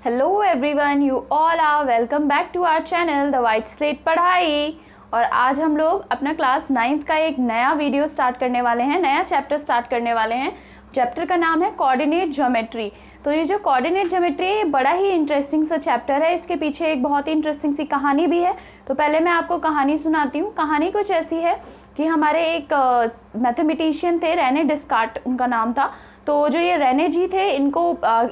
Hello everyone, you all are welcome back to our channel the white slate पढ़ाई। और आज हम लोग अपना क्लास 9th का एक नया वीडियो स्टार्ट करने वाले हैं, नया चैप्टर स्टार्ट करने वाले हैं। चैप्टर का नाम है कोऑर्डिनेट ज्योमेट्री। तो ये जो कोऑर्डिनेट ज्योमेट्री है ये बड़ा ही इंटरेस्टिंग सा चैप्टर है। इसके पीछे एक बहुत ही इंटरेस्टिंग सी कहानी भी है। तो पहले मैं आपको कहानी सुनाती हूँ। कहानी कुछ ऐसी है कि हमारे एक मैथमेटिशियन थे, रेने डिस्कार्ट उनका नाम था। तो जो ये रेने जी थे, इनको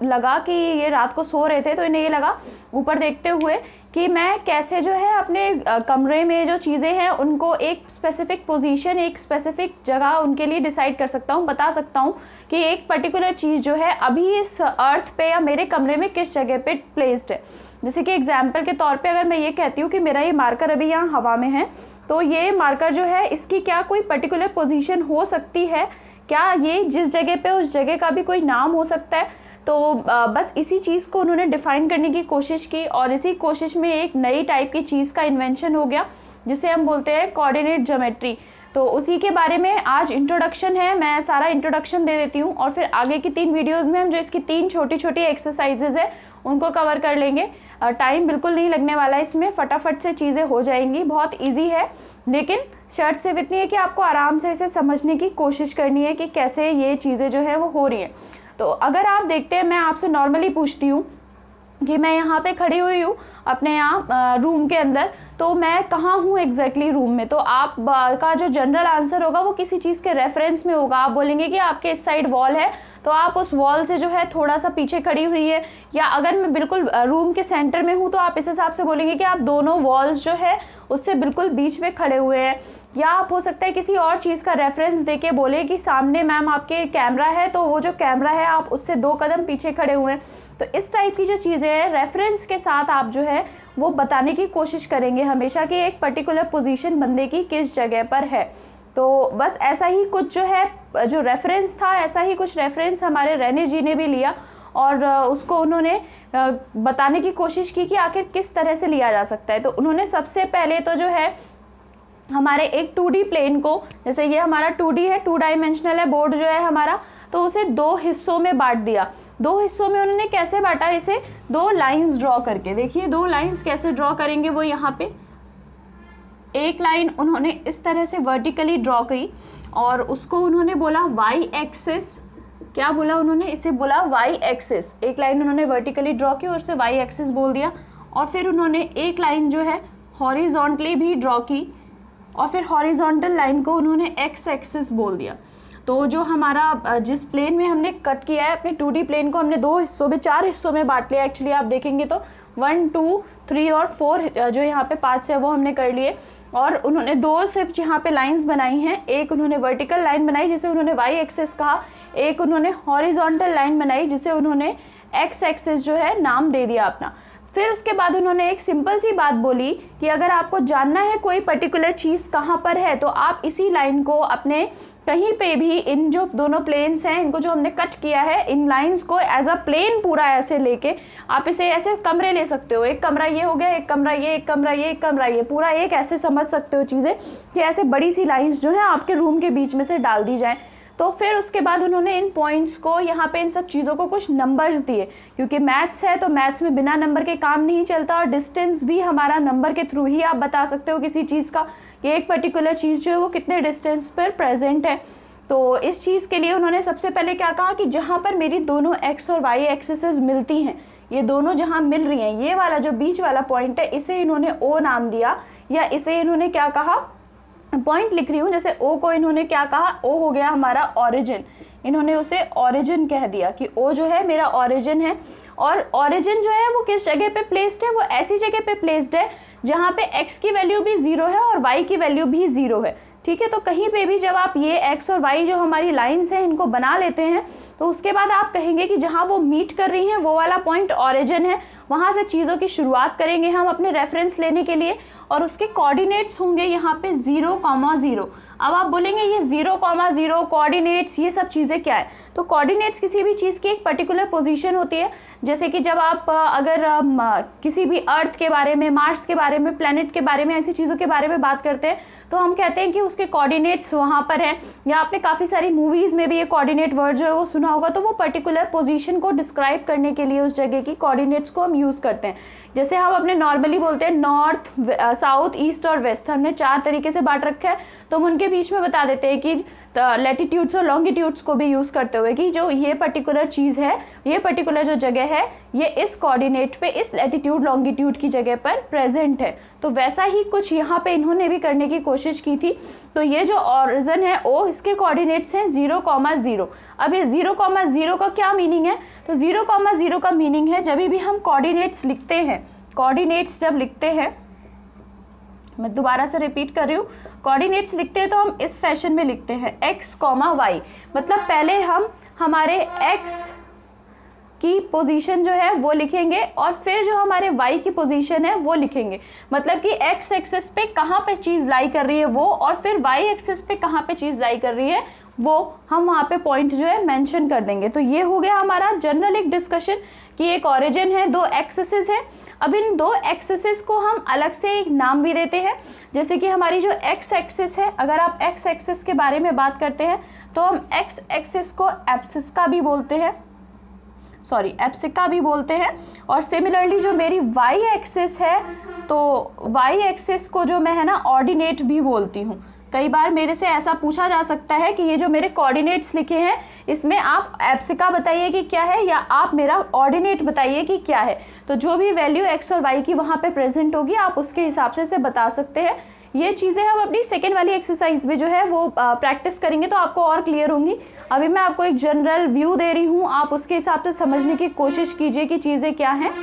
लगा कि ये रात को सो रहे थे, तो इन्हें ये लगा ऊपर देखते हुए कि मैं कैसे जो है अपने कमरे में जो चीज़ें हैं उनको एक स्पेसिफिक पोजीशन, एक स्पेसिफिक जगह उनके लिए डिसाइड कर सकता हूँ, बता सकता हूँ कि एक पर्टिकुलर चीज़ जो है अभी इस अर्थ पे या मेरे कमरे में किस जगह पे प्लेस्ड है। जैसे कि एग्जाम्पल के तौर पे अगर मैं ये कहती हूँ कि मेरा ये मार्कर अभी यहाँ हवा में है, तो ये मार्कर जो है इसकी क्या कोई पर्टिकुलर पोजीशन हो सकती है, क्या ये जिस जगह पे उस जगह का भी कोई नाम हो सकता है। तो बस इसी चीज़ को उन्होंने डिफ़ाइन करने की कोशिश की और इसी कोशिश में एक नई टाइप की चीज़ का इन्वेंशन हो गया जिसे हम बोलते हैं कोऑर्डिनेट ज्योमेट्री। तो उसी के बारे में आज इंट्रोडक्शन है। मैं सारा इंट्रोडक्शन दे देती हूँ और फिर आगे की 3 वीडियोज़ में हम जो इसकी 3 छोटी छोटी एक्सरसाइजेज है उनको कवर कर लेंगे। टाइम बिल्कुल नहीं लगने वाला है इसमें, फटाफट से चीज़ें हो जाएंगी, बहुत ईजी है। लेकिन शर्त सिर्फ इतनी है कि आपको आराम से इसे समझने की कोशिश करनी है कि कैसे ये चीज़ें जो है वो हो रही हैं। तो अगर आप देखते हैं, मैं आपसे नॉर्मली पूछती हूँ कि मैं यहाँ पे खड़ी हुई हूँ अपने यहाँ रूम के अंदर, तो मैं कहाँ हूँ एग्जैक्टली रूम में, तो आप का जो जनरल आंसर होगा वो किसी चीज़ के रेफरेंस में होगा। आप बोलेंगे कि आपके इस साइड वॉल है, तो आप उस वॉल से जो है थोड़ा सा पीछे खड़ी हुई है। या अगर मैं बिल्कुल रूम के सेंटर में हूँ तो आप इस हिसाब से बोलेंगे कि आप दोनों वॉल्स जो है उससे बिल्कुल बीच में खड़े हुए हैं। या आप हो सकता है किसी और चीज़ का रेफरेंस देके बोले कि सामने मैम आपके कैमरा है, तो वो जो कैमरा है आप उससे 2 कदम पीछे खड़े हुए हैं। तो इस टाइप की जो चीज़ें हैं रेफरेंस के साथ आप जो है वो बताने की कोशिश करेंगे हमेशा कि एक पर्टिकुलर पोजीशन बंदे की किस जगह पर है। तो बस ऐसा ही कुछ जो है, जो रेफरेंस था, ऐसा ही कुछ रेफरेंस हमारे रेने जी ने भी लिया और उसको उन्होंने बताने की कोशिश की कि आखिर किस तरह से लिया जा सकता है। तो उन्होंने सबसे पहले तो जो है हमारे एक 2D प्लेन को, जैसे ये हमारा 2D है, 2 डायमेंशनल है बोर्ड जो है हमारा, तो उसे 2 हिस्सों में बांट दिया। 2 हिस्सों में उन्होंने कैसे बांटा, इसे 2 लाइंस ड्रॉ करके। देखिए 2 लाइंस कैसे ड्रॉ करेंगे, वो यहाँ पे एक लाइन उन्होंने इस तरह से वर्टिकली ड्रॉ की और उसको उन्होंने बोला वाई एक्सिस। क्या बोला उन्होंने, इसे बोला वाई एक्सिस। एक लाइन उन्होंने वर्टिकली ड्रॉ की और उसे वाई एक्सिस बोल दिया। और फिर उन्होंने एक लाइन जो है हॉरिजॉन्टली भी ड्रॉ की और फिर हॉरिजॉन्टल लाइन को उन्होंने एक्स एक्सिस बोल दिया। तो जो हमारा जिस प्लेन में हमने कट किया है अपने 2D प्लेन को, हमने 2 हिस्सों में, 4 हिस्सों में बांट लिया। एक्चुअली आप देखेंगे तो 1, 2, 3 और 4 जो यहाँ पे 5 है वो हमने कर लिए। और उन्होंने 2 सिर्फ यहाँ पे लाइंस बनाई हैं। एक उन्होंने वर्टिकल लाइन बनाई जिसे उन्होंने वाई एक्सिस कहा, एक उन्होंने हॉरिजॉन्टल लाइन बनाई जिसे उन्होंने एक्स एक्सिस जो है नाम दे दिया अपना। फिर उसके बाद उन्होंने एक सिंपल सी बात बोली कि अगर आपको जानना है कोई पर्टिकुलर चीज़ कहाँ पर है, तो आप इसी लाइन को अपने कहीं पे भी, इन जो दोनों प्लेन्स हैं इनको जो हमने कट किया है, इन लाइंस को एज अ प्लेन पूरा ऐसे लेके आप इसे ऐसे कमरे ले सकते हो। एक कमरा ये हो गया, एक कमरा ये, एक कमरा ये, एक कमरा ये, पूरा एक ऐसे समझ सकते हो चीज़ें कि ऐसे बड़ी सी लाइंस जो है आपके रूम के बीच में से डाल दी जाए। तो फिर उसके बाद उन्होंने इन पॉइंट्स को, यहाँ पे इन सब चीज़ों को कुछ नंबर्स दिए, क्योंकि मैथ्स है तो मैथ्स में बिना नंबर के काम नहीं चलता और डिस्टेंस भी हमारा नंबर के थ्रू ही आप बता सकते हो किसी चीज़ का, ये एक पर्टिकुलर चीज़ जो है वो कितने डिस्टेंस पर प्रेजेंट है। तो इस चीज़ के लिए उन्होंने सबसे पहले क्या कहा कि जहाँ पर मेरी दोनों एक्स और वाई एक्सिसेस मिलती हैं, ये दोनों जहाँ मिल रही हैं, ये वाला जो बीच वाला पॉइंट है इसे इन्होंने ओ नाम दिया, या इसे इन्होंने क्या कहा, पॉइंट लिख रही हूँ, जैसे ओ को इन्होंने क्या कहा, ओ हो गया हमारा ओरिजिन, इन्होंने उसे ओरिजिन कह दिया कि ओ जो है मेरा ओरिजिन है। और ओरिजिन जो है वो किस जगह पे प्लेस्ड है, वो ऐसी जगह पे प्लेस्ड है जहाँ पे x की वैल्यू भी 0 है और y की वैल्यू भी 0 है। ठीक है, तो कहीं पे भी जब आप ये x और y जो हमारी लाइंस हैं इनको बना लेते हैं, तो उसके बाद आप कहेंगे कि जहाँ वो मीट कर रही हैं वो वाला पॉइंट ओरिजिन है। वहाँ से चीज़ों की शुरुआत करेंगे हम अपने रेफरेंस लेने के लिए और उसके कोऑर्डिनेट्स होंगे यहाँ पे 0, 0। अब आप बोलेंगे ये 0,0 कोऑर्डिनेट्स ये सब चीज़ें क्या है? तो कोऑर्डिनेट्स किसी भी चीज़ की एक पर्टिकुलर पोजीशन होती है। जैसे कि जब आप अगर किसी भी अर्थ के बारे में, मार्स के बारे में, प्लैनेट के बारे में, ऐसी चीज़ों के बारे में बात करते हैं तो हम कहते हैं कि उसके कोऑर्डिनेट्स वहाँ पर हैं। या आपने काफ़ी सारी मूवीज़ में भी ये कोऑर्डिनेट वर्ड जो है वो सुना होगा। तो वो पर्टिकुलर पोजीशन को डिस्क्राइब करने के लिए उस जगह की कोऑर्डिनेट्स को हम यूज़ करते हैं। जैसे हम अपने नॉर्मली बोलते हैं नॉर्थ, साउथ, ईस्ट और वेस्ट, हमने 4 तरीके से बांट रखा है। तो हम उनके बीच में बता देते हैं कि लैटिट्यूड्स और लॉन्गिट्यूड्स को भी यूज़ करते हुए कि जो ये पर्टिकुलर चीज़ है, ये पर्टिकुलर जो जगह है, ये इस कोऑर्डिनेट पे, इस लैटिट्यूड लॉन्गिट्यूड की जगह पर प्रेजेंट है। तो वैसा ही कुछ यहाँ पे इन्होंने भी करने की कोशिश की थी। तो ये जो ऑरिजिन है ओ, इसके कोऑर्डिनेट्स हैं 0,0। अब ये 0,0 का क्या मीनिंग है? तो 0,0 का मीनिंग है जब भी हम कोऑर्डिनेट्स लिखते हैं, कोऑर्डिनेट्स जब लिखते हैं, मैं दोबारा से रिपीट कर रही हूँ, कोऑर्डिनेट्स लिखते हैं तो हम इस फैशन में लिखते हैं x, y। मतलब पहले हम हमारे x की पोजीशन जो है वो लिखेंगे और फिर जो हमारे y की पोजीशन है वो लिखेंगे। मतलब कि x एक्सिस पे कहाँ पे चीज़ लाई कर रही है वो, और फिर y एक्सिस पे कहाँ पे चीज़ लाई कर रही है वो, हम वहाँ पे पॉइंट जो है मेंशन कर देंगे। तो ये हो गया हमारा जनरल एक डिस्कशन कि एक ओरिजिन है, 2 एक्सिस है। अब इन 2 एक्सिस को हम अलग से एक नाम भी देते हैं। जैसे कि हमारी जो एक्स एक्सिस है, अगर आप एक्स एक्सिस के बारे में बात करते हैं तो हम एक्स एक्सिस को एब्सिस का भी बोलते हैं, एब्सिका भी बोलते हैं। और सिमिलरली जो मेरी वाई एक्सिस है, तो वाई एक्सिस को जो मैं है ना ऑर्डिनेट भी बोलती हूँ। कई बार मेरे से ऐसा पूछा जा सकता है कि ये जो मेरे कोऑर्डिनेट्स लिखे हैं इसमें आप एब्सिका बताइए कि क्या है, या आप मेरा ऑर्डिनेट बताइए कि क्या है। तो जो भी वैल्यू एक्स और वाई की वहाँ पे प्रेजेंट होगी आप उसके हिसाब से बता सकते हैं। ये चीज़ें हम अपनी सेकेंड वाली एक्सरसाइज में जो है वो प्रैक्टिस करेंगे तो आपको और क्लियर होंगी। अभी मैं आपको एक जनरल व्यू दे रही हूँ, आप उसके हिसाब से समझने की कोशिश कीजिए कि चीज़ें क्या हैं।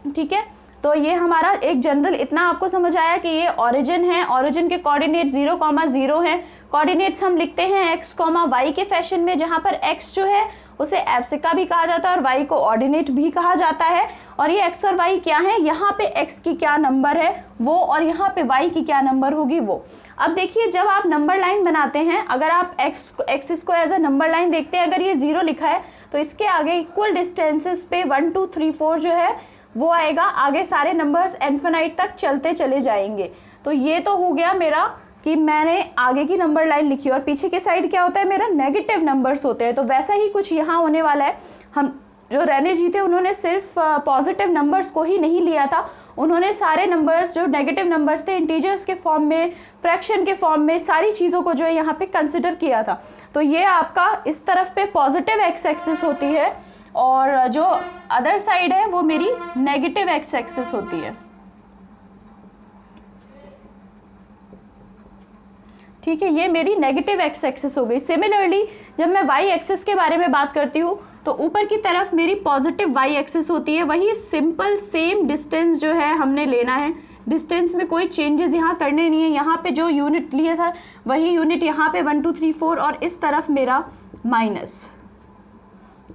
ठीक है, तो ये हमारा एक जनरल इतना आपको समझ आया कि ये ओरिजिन है, ओरिजिन के कोऑर्डिनेट 0,0 हैं। कोऑर्डिनेट्स हम लिखते हैं x, y के फैशन में, जहाँ पर x जो है उसे एब्सिका भी कहा जाता है और y को ऑर्डिनेट भी कहा जाता है। और ये x और y क्या है, यहाँ पे x की क्या नंबर है वो, और यहाँ पे y की क्या नंबर होगी वो। अब देखिए जब आप नंबर लाइन बनाते हैं, अगर आप एक्सिस को एज अ नंबर लाइन देखते हैं, अगर ये 0 लिखा है तो इसके आगे इक्वल डिस्टेंसेस पे 1 2 3 4 जो है वो आएगा, आगे सारे नंबर्स इन्फिनाइट तक चलते चले जाएंगे। तो ये तो हो गया मेरा कि मैंने आगे की नंबर लाइन लिखी, और पीछे के साइड क्या होता है, मेरा नेगेटिव नंबर्स होते हैं। तो वैसा ही कुछ यहाँ होने वाला है। हम जो रेने जी थे उन्होंने सिर्फ पॉजिटिव नंबर्स को ही नहीं लिया था, उन्होंने सारे नंबर्स जो नेगेटिव नंबर्स थे इंटीजर्स के फॉर्म में, फ्रैक्शन के फॉर्म में, सारी चीज़ों को जो है यहाँ पे कंसिडर किया था। तो ये आपका इस तरफ पे पॉजिटिव एक्स एक्सिस होती है और जो अदर साइड है वो मेरी नेगेटिव एक्स एक्सिस होती है। ठीक है, ये मेरी नेगेटिव एक्स एक्सिस हो गई। सिमिलरली जब मैं वाई एक्सिस के बारे में बात करती हूँ तो ऊपर की तरफ मेरी पॉजिटिव वाई एक्सिस होती है। वही सिंपल सेम डिस्टेंस जो है हमने लेना है, डिस्टेंस में कोई चेंजेस यहाँ करने नहीं है। यहाँ पे जो यूनिट लिया था वही यूनिट यहाँ पे 1 2 3 4, और इस तरफ मेरा माइनस,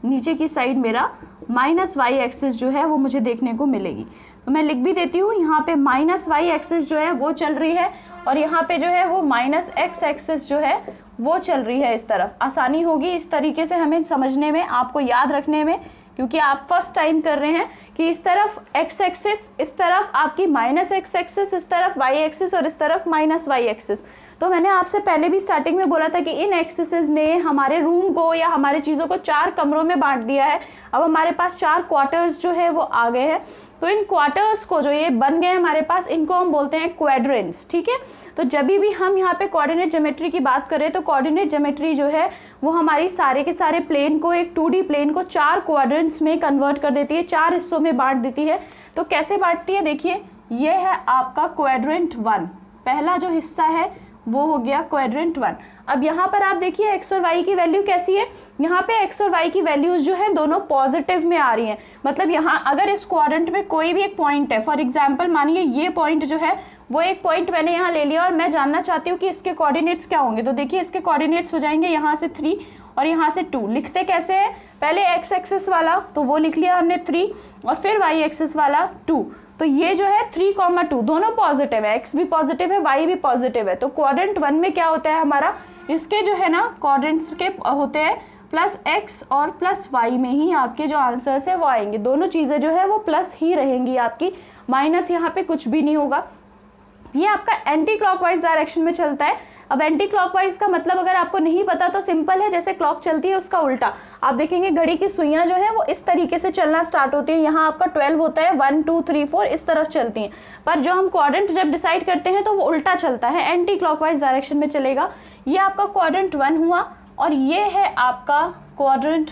नीचे की साइड मेरा माइनस वाई एक्सिस जो है वो मुझे देखने को मिलेगी। तो मैं लिख भी देती हूँ, यहाँ पे माइनस वाई एक्सिस जो है वो चल रही है और यहाँ पे जो है वो माइनस एक्स एक्सिस जो है वो चल रही है। इस तरफ आसानी होगी इस तरीके से हमें समझने में, आपको याद रखने में, क्योंकि आप फर्स्ट टाइम कर रहे हैं कि इस तरफ एक्स एक्सिस, इस तरफ आपकी माइनस एक्स एक्सिस, इस तरफ वाई एक्सिस और इस तरफ माइनस वाई एक्सिस। तो मैंने आपसे पहले भी स्टार्टिंग में बोला था कि इन एक्सिसेस ने हमारे रूम को या हमारी चीज़ों को 4 कमरों में बांट दिया है। अब हमारे पास 4 क्वार्टर्स जो है वो आ गए हैं। तो इन क्वार्टर्स को जो ये बन गए हमारे पास, इनको हम बोलते हैं क्वाड्रेंट्स। ठीक है, तो जब भी हम यहाँ पे कोऑर्डिनेट ज्योमेट्री की बात करें तो कोऑर्डिनेट ज्योमेट्री जो है वो हमारी सारे के सारे प्लेन को, एक 2D प्लेन को 4 क्वाड्रेंट्स में कन्वर्ट कर देती है, 4 हिस्सों में बांट देती है। तो कैसे बांटती है, देखिए ये है आपका क्वाड्रेंट 1, पहला जो हिस्सा है वो हो गया क्वाड्रेंट 1। अब यहाँ पर आप देखिए एक्स और वाई की वैल्यू कैसी है, यहाँ पे एक्स और वाई की वैल्यूज जो है दोनों पॉजिटिव में आ रही हैं। मतलब यहाँ अगर इस क्वाड्रेंट में कोई भी एक पॉइंट है, फॉर एग्जांपल मानिए ये पॉइंट जो है वो एक पॉइंट मैंने यहाँ ले लिया और मैं जानना चाहती हूँ कि इसके कोऑर्डिनेट्स क्या होंगे। तो देखिए इसके कोऑर्डिनेट्स हो जाएंगे यहाँ से 3 और यहाँ से 2। लिखते कैसे हैं, पहले x एक्सिस वाला तो वो लिख लिया हमने 3 और फिर y एक्सिस वाला 2। तो ये जो है 3,2 दोनों पॉजिटिव है, x भी पॉजिटिव है y भी पॉजिटिव है। तो क्वाड्रेंट 1 में क्या होता है हमारा, इसके जो है ना क्वाड्रेंट्स के होते हैं प्लस x और प्लस y में ही आपके जो आंसर्स है वो आएंगे। दोनों चीज़ें जो है वो प्लस ही रहेंगी आपकी, माइनस यहाँ पे कुछ भी नहीं होगा। ये आपका एंटी क्लॉकवाइज डायरेक्शन में चलता है। अब एंटी क्लॉकवाइज का मतलब अगर आपको नहीं पता तो सिंपल है, जैसे क्लॉक चलती है उसका उल्टा। आप देखेंगे घड़ी की सुइयां जो है वो इस तरीके से चलना स्टार्ट होती है, यहाँ आपका 12 होता है, 1 2 3 4 इस तरफ चलती हैं। पर जो हम क्वाड्रेंट जब डिसाइड करते हैं तो वो उल्टा चलता है, एंटी क्लॉकवाइज डायरेक्शन में चलेगा। ये आपका क्वाड्रेंट 1 हुआ और ये है आपका क्वाड्रेंट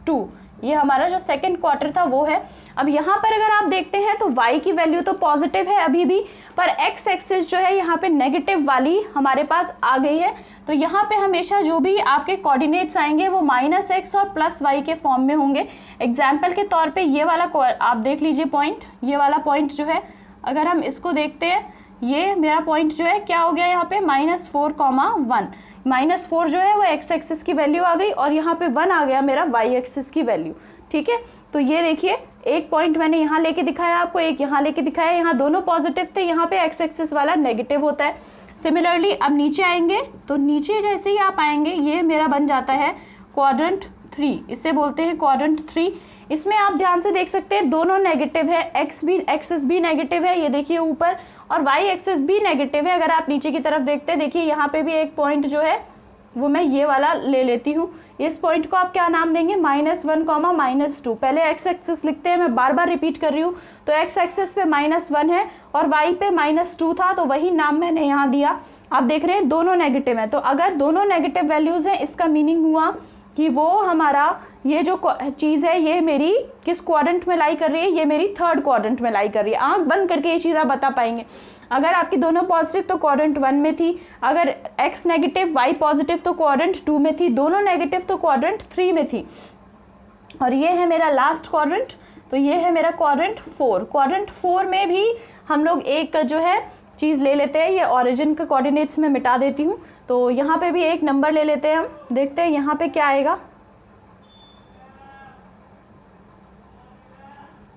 2। ये हमारा जो सेकंड क्वार्टर था वो है। अब यहाँ पर अगर आप देखते हैं तो y की वैल्यू तो पॉजिटिव है अभी भी, पर x एक्सिस जो है यहाँ पे नेगेटिव वाली हमारे पास आ गई है। तो यहाँ पे हमेशा जो भी आपके कोऑर्डिनेट्स आएंगे वो -x और +y के फॉर्म में होंगे। एग्जाम्पल के तौर पे ये वाला आप देख लीजिए पॉइंट, ये वाला पॉइंट जो है अगर हम इसको देखते हैं, ये मेरा पॉइंट जो है क्या हो गया यहाँ पे -4,1। -4 जो है वो x एक्सिस की वैल्यू आ गई और यहाँ पे 1 आ गया मेरा y एक्सिस की वैल्यू। ठीक है, तो ये देखिए एक पॉइंट मैंने यहाँ लेके दिखाया आपको, एक यहाँ लेके दिखाया, यहाँ दोनों पॉजिटिव थे, यहाँ पे x एक्सिस वाला नेगेटिव होता है। सिमिलरली अब नीचे आएंगे तो नीचे जैसे ही आप आएंगे ये मेरा बन जाता है क्वाड्रेंट 3, इसे बोलते हैं क्वाड्रेंट 3। इसमें आप ध्यान से देख सकते हैं दोनों नेगेटिव है, एक्सिस भी नेगेटिव है, ये देखिए ऊपर, और y एक्सिस भी नेगेटिव है। अगर आप नीचे की तरफ देखते हैं, देखिए यहाँ पे भी एक पॉइंट जो है वो मैं ये वाला ले लेती हूँ। इस पॉइंट को आप क्या नाम देंगे, -1, -2। पहले x एक्सिस लिखते हैं, मैं बार बार रिपीट कर रही हूँ। तो x एक्सिस पे -1 है और y पे -2 था, तो वही नाम मैंने यहाँ दिया। आप देख रहे हैं दोनों नेगेटिव हैं, तो अगर दोनों नेगेटिव वैल्यूज़ हैं इसका मीनिंग हुआ कि वो हमारा ये जो चीज़ है ये मेरी किस क्वाड्रेंट में लाई कर रही है, ये मेरी थर्ड क्वाड्रेंट में लाई कर रही है। आंख बंद करके ये चीज़ आप बता पाएंगे। अगर आपकी दोनों पॉजिटिव तो क्वाड्रेंट 1 में थी, अगर x नेगेटिव y पॉजिटिव तो क्वाड्रेंट 2 में थी, दोनों नेगेटिव तो क्वाड्रेंट 3 में थी। और ये है मेरा लास्ट क्वाड्रेंट, तो ये है मेरा क्वाड्रेंट 4। क्वाड्रेंट 4 में भी हम लोग एक जो है चीज़ ले लेते हैं, ये ऑरिजिन का कोऑर्डिनेट्स में मिटा देती हूँ। तो यहाँ पे भी एक नंबर ले लेते हैं हम, देखते हैं यहाँ पे क्या आएगा।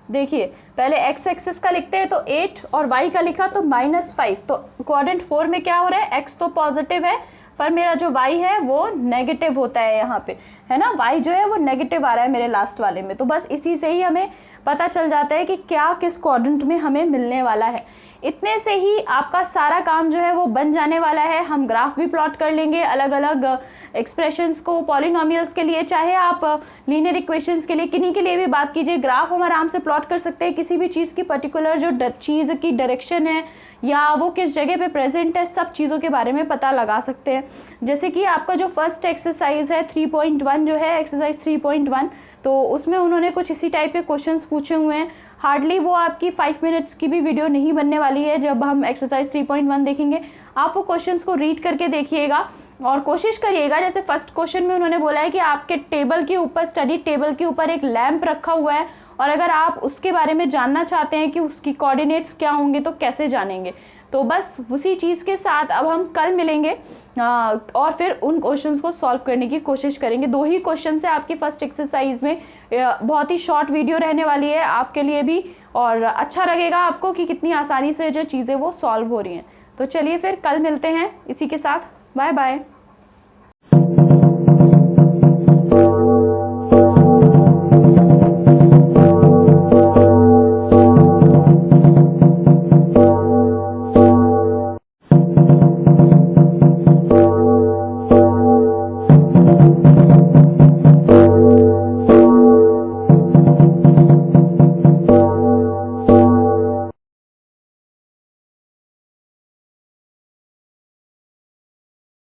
देखिए पहले x एक्सिस का लिखते हैं तो 8 और y का लिखा तो -5। तो क्वाड्रेंट 4 में क्या हो रहा है, x तो पॉजिटिव है पर मेरा जो y है वो नेगेटिव होता है यहाँ पे, है ना, y जो है वो नेगेटिव आ रहा है मेरे लास्ट वाले में। तो बस इसी से ही हमें पता चल जाता है कि क्या किस क्वाड्रेंट में हमें मिलने वाला है। इतने से ही आपका सारा काम जो है वो बन जाने वाला है। हम ग्राफ भी प्लॉट कर लेंगे अलग अलग एक्सप्रेशंस को, पॉलिनोमियल्स के लिए, चाहे आप लीनियर इक्वेशंस के लिए, किन्हीं के लिए भी बात कीजिए, ग्राफ हम आराम से प्लॉट कर सकते हैं। किसी भी चीज़ की पर्टिकुलर जो चीज़ की डायरेक्शन है या वो किस जगह पे प्रेजेंट है, सब चीज़ों के बारे में पता लगा सकते हैं। जैसे कि आपका जो फर्स्ट एक्सरसाइज है 3.1 जो है एक्सरसाइज 3.1, तो उसमें उन्होंने कुछ इसी टाइप के क्वेश्चंस पूछे हुए हैं। हार्डली वो आपकी 5 मिनट्स की भी वीडियो नहीं बनने वाली है जब हम एक्सरसाइज 3.1 देखेंगे। आप वो क्वेश्चंस को रीड करके देखिएगा और कोशिश करिएगा। जैसे फर्स्ट क्वेश्चन में उन्होंने बोला है कि आपके टेबल के ऊपर, स्टडी टेबल के ऊपर एक लैंप रखा हुआ है और अगर आप उसके बारे में जानना चाहते हैं कि उसकी कोऑर्डिनेट्स क्या होंगे तो कैसे जानेंगे। तो बस उसी चीज़ के साथ अब हम कल मिलेंगे और फिर उन क्वेश्चंस को सॉल्व करने की कोशिश करेंगे। 2 ही क्वेश्चन है आपकी फर्स्ट एक्सरसाइज में, बहुत ही शॉर्ट वीडियो रहने वाली है आपके लिए भी, और अच्छा लगेगा आपको कि कितनी आसानी से जो चीज़ें वो सॉल्व हो रही हैं। तो चलिए फिर कल मिलते हैं इसी के साथ, बाय बाय।